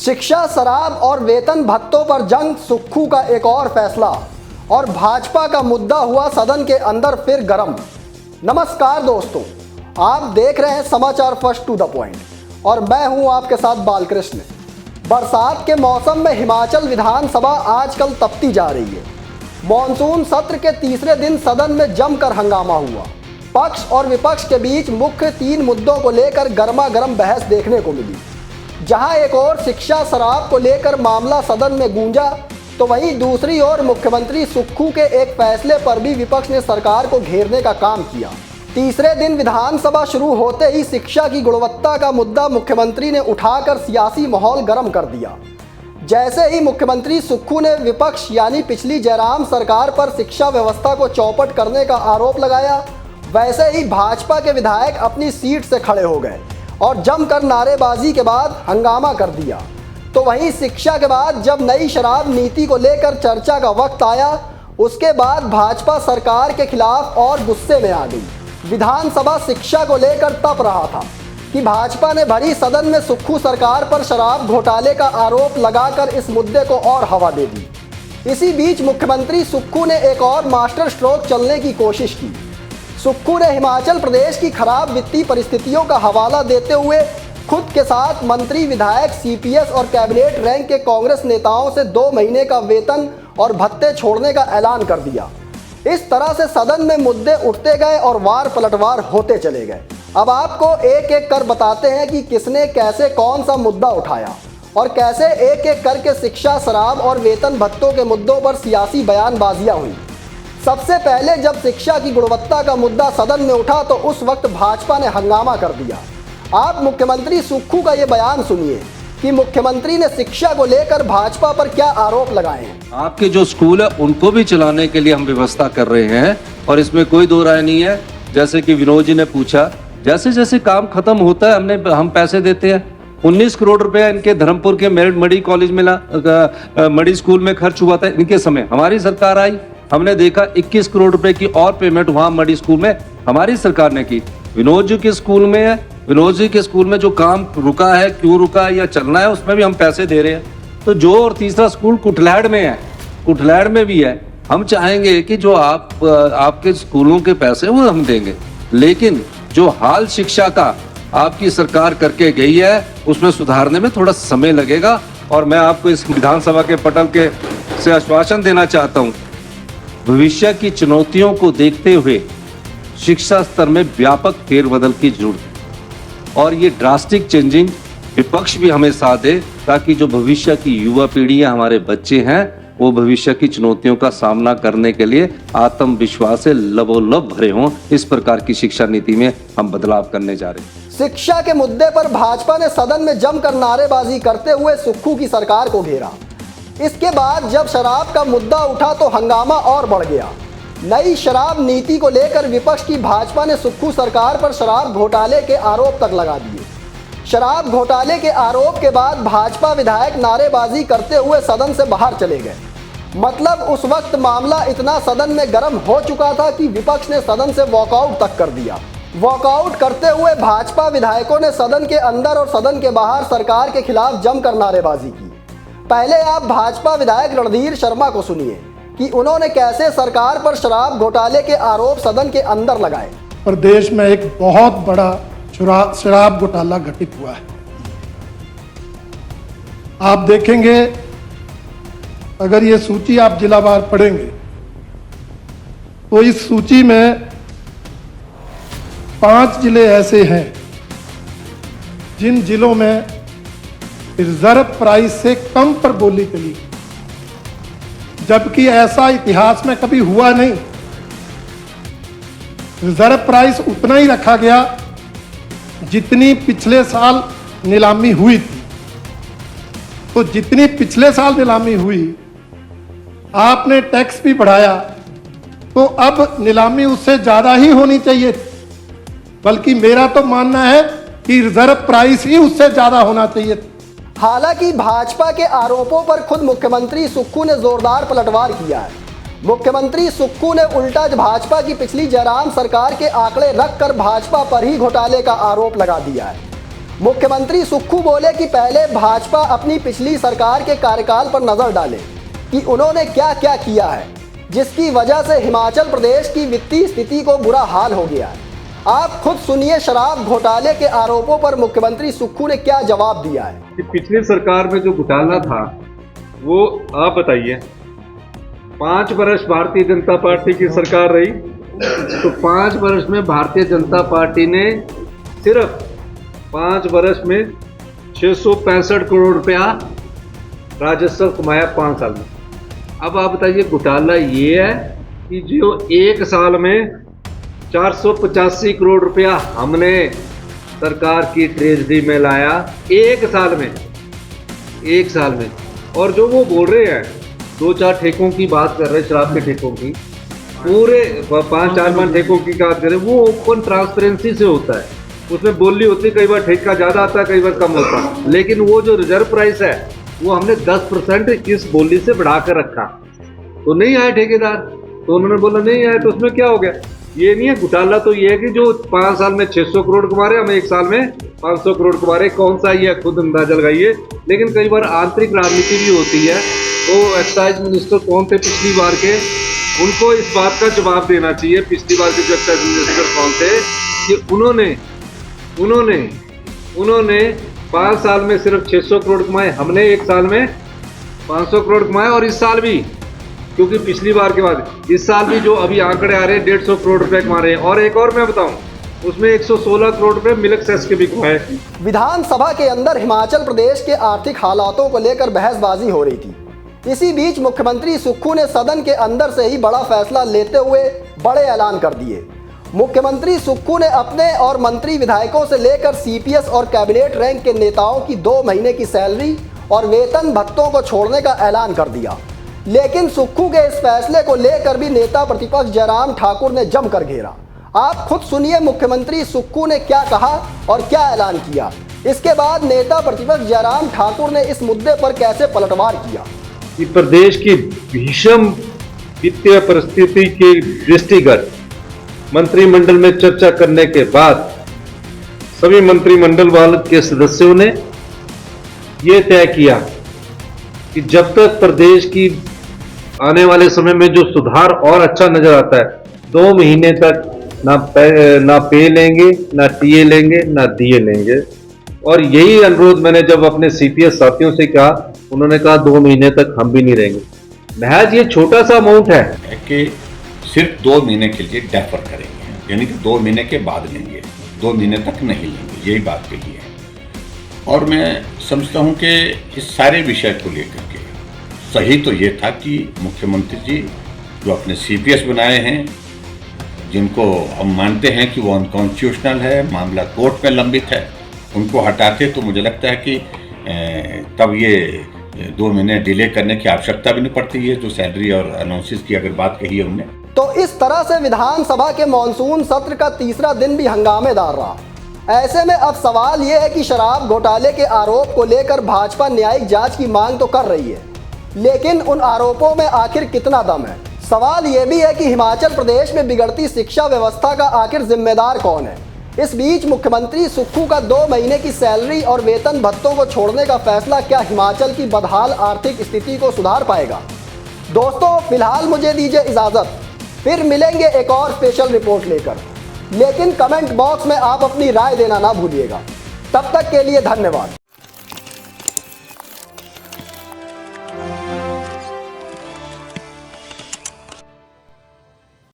शिक्षा, शराब और वेतन भत्तों पर जंग, सुक्खू का एक और फैसला और भाजपा का मुद्दा हुआ सदन के अंदर फिर गर्म। नमस्कार दोस्तों, आप देख रहे हैं समाचार फर्स्ट टू द पॉइंट और मैं हूं आपके साथ बालकृष्ण। बरसात के मौसम में हिमाचल विधानसभा आजकल तपती जा रही है। मॉनसून सत्र के तीसरे दिन सदन में जमकर हंगामा हुआ। पक्ष और विपक्ष के बीच मुख्य 3 मुद्दों को लेकर गर्मा गर्म बहस देखने को मिली। जहां एक ओर शिक्षा, शराब को लेकर मामला सदन में गूंजा, तो वहीं दूसरी ओर मुख्यमंत्री सुक्खू के एक फैसले पर भी विपक्ष ने सरकार को घेरने का काम किया। तीसरे दिन विधानसभा शुरू होते ही शिक्षा की गुणवत्ता का मुद्दा मुख्यमंत्री ने उठाकर सियासी माहौल गर्म कर दिया। जैसे ही मुख्यमंत्री सुक्खू ने विपक्ष यानी पिछली जयराम सरकार पर शिक्षा व्यवस्था को चौपट करने का आरोप लगाया, वैसे ही भाजपा के विधायक अपनी सीट से खड़े हो गए और जमकर नारेबाजी के बाद हंगामा कर दिया। तो वहीं शिक्षा के बाद जब नई शराब नीति को लेकर चर्चा का वक्त आया, उसके बाद भाजपा सरकार के खिलाफ और गुस्से में आ गई। विधानसभा शिक्षा को लेकर तप रहा था कि भाजपा ने भरी सदन में सुक्खू सरकार पर शराब घोटाले का आरोप लगाकर इस मुद्दे को और हवा दे दी। इसी बीच मुख्यमंत्री सुक्खू ने एक और मास्टर स्ट्रोक चलने की कोशिश की। सुक्खू ने हिमाचल प्रदेश की खराब वित्तीय परिस्थितियों का हवाला देते हुए खुद के साथ मंत्री, विधायक, सीपीएस और कैबिनेट रैंक के कांग्रेस नेताओं से 2 महीने का वेतन और भत्ते छोड़ने का ऐलान कर दिया। इस तरह से सदन में मुद्दे उठते गए और वार पलटवार होते चले गए। अब आपको एक एक कर बताते हैं कि किसने कैसे कौन सा मुद्दा उठाया और कैसे एक एक करके शिक्षा, शराब और वेतन भत्तों के मुद्दों पर सियासी बयानबाजियां हुई। सबसे पहले जब शिक्षा की गुणवत्ता का मुद्दा सदन में उठा तो उस वक्त भाजपा ने हंगामा कर दिया। आप मुख्यमंत्री सुक्खू का ये बयान सुनिए कि मुख्यमंत्री ने शिक्षा को लेकर भाजपा पर क्या आरोप लगाए हैं। आपके जो स्कूल है उनको भी चलाने के लिए हम व्यवस्था कर रहे हैं और इसमें कोई दो राय नहीं है। जैसे कि विनोद जी ने पूछा, जैसे जैसे काम खत्म होता है हम पैसे देते हैं। 19 करोड़ रुपया इनके धर्मपुर के मेरिट मडी कॉलेज में मडी स्कूल में खर्च हुआ था। इनके समय हमारी सरकार आई, हमने देखा 21 करोड़ रुपए की और पेमेंट वहां मडी स्कूल में हमारी सरकार ने की। विनोद जी के स्कूल में है, विनोद जी के स्कूल में जो काम रुका है, क्यों रुका है या चलना है, उसमें भी हम पैसे दे रहे हैं। तो जो और तीसरा स्कूल कुटलैड़ में है, कुटलैड़ में भी है। हम चाहेंगे कि जो आपके स्कूलों के पैसे वो हम देंगे, लेकिन जो हाल शिक्षा का आपकी सरकार करके गई है उसमें सुधारने में थोड़ा समय लगेगा। और मैं आपको इस विधानसभा के पटल के से आश्वासन देना चाहता हूँ, भविष्य की चुनौतियों को देखते हुए शिक्षा स्तर में व्यापक फेरबदल की जरूरत है और ये ड्रास्टिक चेंजिंग विपक्ष भी हमें साथ दे, ताकि जो भविष्य की युवा पीढ़ी है, हमारे बच्चे हैं, वो भविष्य की चुनौतियों का सामना करने के लिए आत्मविश्वास से लबोलब भरे हों। इस प्रकार की शिक्षा नीति में हम बदलाव करने जा रहे हैं। शिक्षा के मुद्दे पर भाजपा ने सदन में जमकर नारेबाजी करते हुए सुक्खू की सरकार को घेरा। इसके बाद जब शराब का मुद्दा उठा तो हंगामा और बढ़ गया। नई शराब नीति को लेकर विपक्ष की भाजपा ने सुक्खू सरकार पर शराब घोटाले के आरोप तक लगा दिए। शराब घोटाले के आरोप के बाद भाजपा विधायक नारेबाजी करते हुए सदन से बाहर चले गए। मतलब उस वक्त मामला इतना सदन में गर्म हो चुका था कि विपक्ष ने सदन से वॉकआउट तक कर दिया। वॉकआउट करते हुए भाजपा विधायकों ने सदन के अंदर और सदन के बाहर सरकार के खिलाफ जमकर नारेबाजी की। पहले आप भाजपा विधायक रणधीर शर्मा को सुनिए कि उन्होंने कैसे सरकार पर शराब घोटाले के आरोप सदन के अंदर लगाए। प्रदेश में एक बहुत बड़ा शराब घोटाला घटित हुआ है। आप देखेंगे, अगर ये सूची आप जिलावार पढ़ेंगे तो इस सूची में 5 जिले ऐसे हैं जिन जिलों में रिजर्व प्राइस से कम पर बोली चली, जबकि ऐसा इतिहास में कभी हुआ नहीं। रिजर्व प्राइस उतना ही रखा गया जितनी पिछले साल नीलामी हुई थी। तो जितनी पिछले साल नीलामी हुई, आपने टैक्स भी बढ़ाया, तो अब नीलामी उससे ज्यादा ही होनी चाहिए। बल्कि मेरा तो मानना है कि रिजर्व प्राइस ही उससे ज्यादा होना चाहिए। हालांकि भाजपा के आरोपों पर खुद मुख्यमंत्री सुक्खू ने जोरदार पलटवार किया है। मुख्यमंत्री सुक्खू ने उल्टा भाजपा की पिछली जयराम सरकार के आंकड़े रखकर भाजपा पर ही घोटाले का आरोप लगा दिया है। मुख्यमंत्री सुक्खू बोले कि पहले भाजपा अपनी पिछली सरकार के कार्यकाल पर नजर डाले कि उन्होंने क्या क्या किया है, जिसकी वजह से हिमाचल प्रदेश की वित्तीय स्थिति को बुरा हाल हो गया है। आप खुद सुनिए शराब घोटाले के आरोपों पर मुख्यमंत्री सुक्खू ने क्या जवाब दिया है। कि पिछली सरकार में जो घोटाला था वो आप बताइए, 5 वर्ष भारतीय जनता पार्टी की सरकार रही, तो 5 वर्ष में भारतीय जनता पार्टी ने सिर्फ 5 वर्ष में 665 करोड़ रुपया राजस्व कमाया 5 साल में। अब आप बताइए घोटाला ये है कि जो एक साल में 485 करोड़ रुपया हमने सरकार की ट्रेजरी में लाया एक साल में, और जो वो बोल रहे हैं 2-4 ठेकों की बात कर रहे हैं, शराब के ठेकों की, पूरे 5-4 ठेकों की बात करें, वो ओपन ट्रांसपेरेंसी से होता है, उसमें बोली होती है, कई बार ठेका ज़्यादा आता है, कई बार कम होता है, लेकिन वो जो रिजर्व प्राइस है वो हमने 10% इस बोली से बढ़ा कर रखा, तो नहीं आए ठेकेदार, तो उन्होंने बोला नहीं आए, तो उसमें क्या हो गया। ये नहीं है घोटाला, तो ये है कि जो 5 साल में 600 करोड़ कमा रहे, हम एक साल में 500 करोड़ कमा रहे, कौन सा ये खुद अंदाजा लगाइए। लेकिन कई बार आंतरिक राजनीति भी होती है, तो एक्साइज मिनिस्टर कौन थे पिछली बार के, उनको इस बात का जवाब देना चाहिए, पिछली बार के जो एक्साइज मिनिस्टर कौन थे, कि उन्होंने 5 साल में सिर्फ 600 करोड़ कमाए, हमने एक साल में 500 करोड़ कमाए, और इस साल भी, क्योंकि पिछली बार के बाद इस साल भी जो अभी आंकड़े आ रहे हैं 150 करोड़ रुपए कमा रहे हैं, और एक और मैं बताऊं, उसमें 116 करोड़ रुपए मिल्क सेस के भी कमाए। विधानसभा के अंदर हिमाचल प्रदेश के आर्थिक हालातों को लेकर बहसबाजी हो रही थी। इसी बीच मुख्यमंत्री सुक्खू ने सदन के अंदर से ही बड़ा फैसला लेते हुए बड़े ऐलान कर दिए। मुख्यमंत्री सुक्खू ने अपने और मंत्री विधायकों से लेकर सीपीएस और कैबिनेट रैंक के नेताओं की 2 महीने की सैलरी और वेतन भत्तों को छोड़ने का ऐलान कर दिया। लेकिन सुक्खू के इस फैसले को लेकर भी नेता प्रतिपक्ष जयराम ठाकुर ने जमकर घेरा। आप खुद सुनिए मुख्यमंत्री सुक्खू ने क्या कहा और क्या ऐलान किया। इसके बाद नेता प्रतिपक्ष जयराम ठाकुर ने इस मुद्दे पर कैसे पलटवार किया। कि प्रदेश की भीषण वित्तीय परिस्थिति के दृष्टिगत मंत्रिमंडल में चर्चा करने के बाद सभी मंत्रिमंडल वाले के सदस्यों ने यह तय किया कि जब तक प्रदेश की आने वाले समय में जो सुधार और अच्छा नजर आता है, 2 महीने तक ना पे लेंगे, ना टीए लेंगे, ना डीए लेंगे। और यही अनुरोध मैंने जब अपने सीपीएस साथियों से कहा, उन्होंने कहा 2 महीने तक हम भी नहीं रहेंगे। महज ये छोटा सा अमाउंट है कि सिर्फ 2 महीने के लिए डेफर करेंगे, यानी कि 2 महीने के बाद लेंगे, 2 महीने तक नहीं लेंगे, यही बात कही है। और मैं समझता हूं कि इस सारे विषय को लेकर के सही तो ये था कि मुख्यमंत्री जी जो अपने सीपीएस बनाए हैं, जिनको हम मानते हैं कि वो अनकॉन्स्टिट्यूशनल है, मामला कोर्ट में लंबित है, उनको हटाते तो मुझे लगता है कि तब ये 2 महीने डिले करने की आवश्यकता भी नहीं पड़ती है। जो सैलरी और अनाउंसेस की अगर बात कही है उनने, तो इस तरह से विधानसभा के मॉनसून सत्र का तीसरा दिन भी हंगामेदार रहा। ऐसे में अब सवाल यह है कि शराब घोटाले के आरोप को लेकर भाजपा न्यायिक जांच की मांग तो कर रही है, लेकिन उन आरोपों में आखिर कितना दम है। सवाल यह भी है कि हिमाचल प्रदेश में बिगड़ती शिक्षा व्यवस्था का आखिर जिम्मेदार कौन है। इस बीच मुख्यमंत्री सुक्खू का 2 महीने की सैलरी और वेतन भत्तों को छोड़ने का फैसला क्या हिमाचल की बदहाल आर्थिक स्थिति को सुधार पाएगा। दोस्तों फिलहाल मुझे दीजिए इजाजत, फिर मिलेंगे एक और स्पेशल रिपोर्ट लेकर। लेकिन कमेंट बॉक्स में आप अपनी राय देना ना भूलिएगा। तब तक के लिए धन्यवाद।